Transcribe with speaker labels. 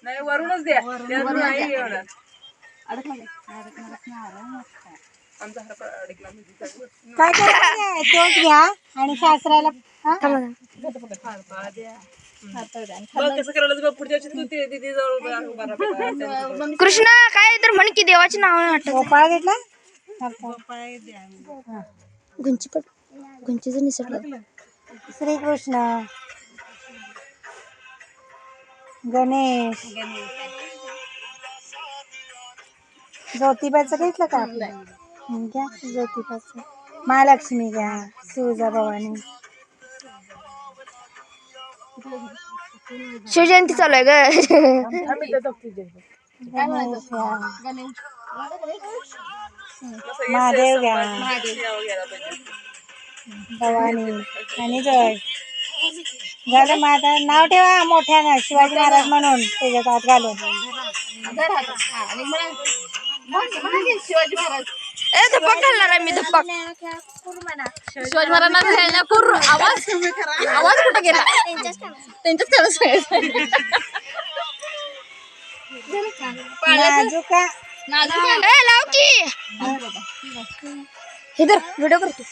Speaker 1: नाही वरूनच द्या
Speaker 2: काय करायचं तोच घ्या आणि सासऱ्याला
Speaker 3: कृष्णा काय तर म्हण की देवाची नाव
Speaker 2: गोपाळ घेतला
Speaker 3: गुंची पण गुंचीच निसटलं.
Speaker 2: श्रीकृष्ण गणेश ज्योतिबाचं घेतलं का आपलं घ्या ज्योतिबाचं महालक्ष्मी घ्या तुळजाभवानी
Speaker 3: शिवजयंती चालू आहे ग.
Speaker 2: गणेश घ्या महादेव घ्या भवानी आणि जय झालं मग आता नाव ठेवा मोठ्यानं शिवाजी महाराज म्हणून त्याच्यात हात घालून
Speaker 3: शिवाजी महाराज धप्पक घालणार आहे मी धप्पक शिवाजी महाराजांना आवाज आवाज कुठे गेला त्यांच्याच
Speaker 2: नाजुका
Speaker 3: लाव की इधर व्हिडिओ करतो.